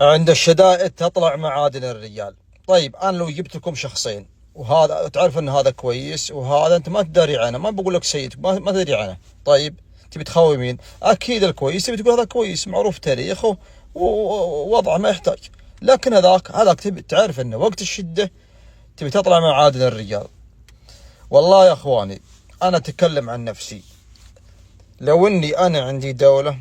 عند الشدائد تطلع معادن الرجال. طيب انا لو جبت لكم شخصين، وهذا تعرف ان هذا كويس وهذا انت ما تدري عنه، ما بقول لك سيء، ما تدري عنه، طيب تبي تخوي مين؟ اكيد الكويس تبي تقول هذا كويس معروف تاريخه ووضعه ما يحتاج. لكن هذاك تبي تعرف انه وقت الشده تبي تطلع معادن الرجال. والله يا اخواني انا اتكلم عن نفسي، لو اني انا عندي دولة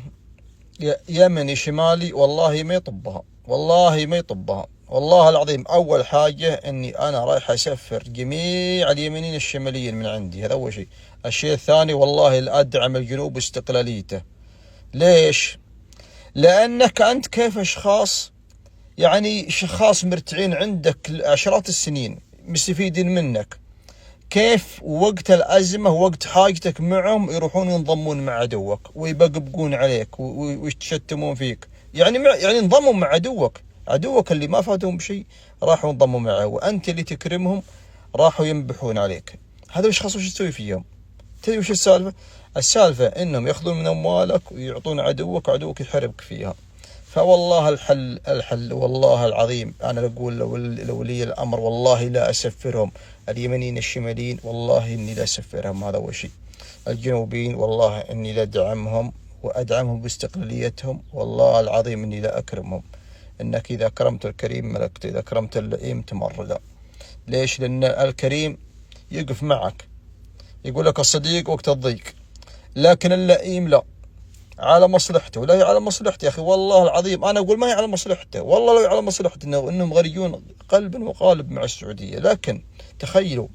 يمني شمالي والله ما يطبها، والله ما يطبها، والله العظيم. اول حاجة اني انا رايح اسفر جميع اليمنيين الشماليين من عندي، هذا اول شيء. الشيء الثاني والله ادعم الجنوب استقلاليته. ليش؟ لانك انت كيف اشخاص، يعني اشخاص مرتعين عندك عشرات السنين مستفيدين منك، كيف وقت الأزمة وقت حاجتك معهم يروحون ينضمون مع عدوك ويبقبقون عليك ويتشتمون فيك؟ يعني انضموا مع عدوك اللي ما فاتهم بشيء راحوا انضموا معه، وأنت اللي تكرمهم راحوا ينبحون عليك. هذا الأشخاص وش تسوي فيهم؟ تدري وش السالفة؟ السالفة إنهم يأخذون من أموالك ويعطون عدوك وعدوك يحربك فيها. فوالله الحل والله العظيم أنا أقول لو لي الأمر والله لا أسفرهم. اليمنيين الشماليين والله إني لا أسفرهم، هذا أول شيء. الجنوبيين والله إني لا أدعمهم وأدعمهم باستقلاليتهم، والله العظيم إني لا أكرمهم. إنك إذا كرمت الكريم ملكت، إذا كرمت اللئيم تمردا. ليش؟ لأن الكريم يقف معك، يقول لك الصديق وقت الضيق، لكن اللئيم لا، على مصلحته. لا هي على مصلحته يا أخي، والله العظيم أنا أقول ما هي على مصلحته، والله لو على مصلحته إنهم غريون قلبا وقالب مع السعودية. لكن تخيلوا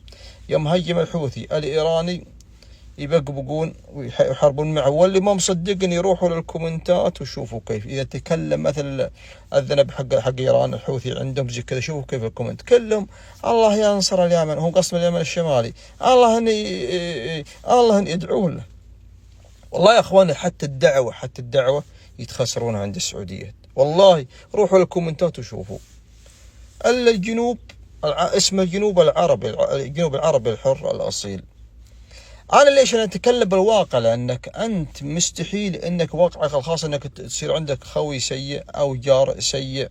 يوم هجم الحوثي الإيراني يبقبقون ويحاربون معه، واللي ما مصدقني يروحوا للكومنتات وشوفوا كيف إذا تكلم مثل الذنب حق إيران الحوثي عندهم زي كذا، شوفوا كيف الكومنت كلهم الله ينصر اليمن، هم قسم اليمن الشمالي، الله إن يدعون له. والله يا اخواني حتى الدعوة يتخسرون عند السعودية، والله روحوا للكومنتات وشوفوا. الجنوب اسمه الجنوب العربي الحر الأصيل. أنا ليش أنا أتكلم بالواقع؟ لأنك أنت مستحيل أنك واقعك الخاص أنك تصير عندك خوي سيء أو جار سيء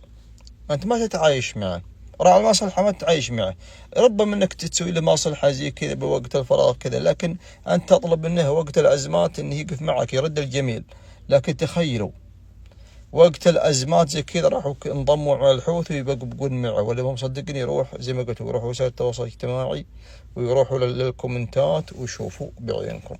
أنت ما تتعايش معه، راعي المصلحة ما تتعايش معه. ربما أنك تسوي له مصلحة زي كذا بوقت الفراغ كذا، لكن أنت تطلب منه وقت الأزمات أنه يقف معك يرد الجميل. لكن تخيلوا وقت الأزمات زي كذا راحوا انضموا على الحوثي ويبقبقون معه، ولا ما مصدقني يروح زي ما قلت يروحوا وسائل التواصل الاجتماعي ويروحوا للكومنتات ويشوفوا بعينكم.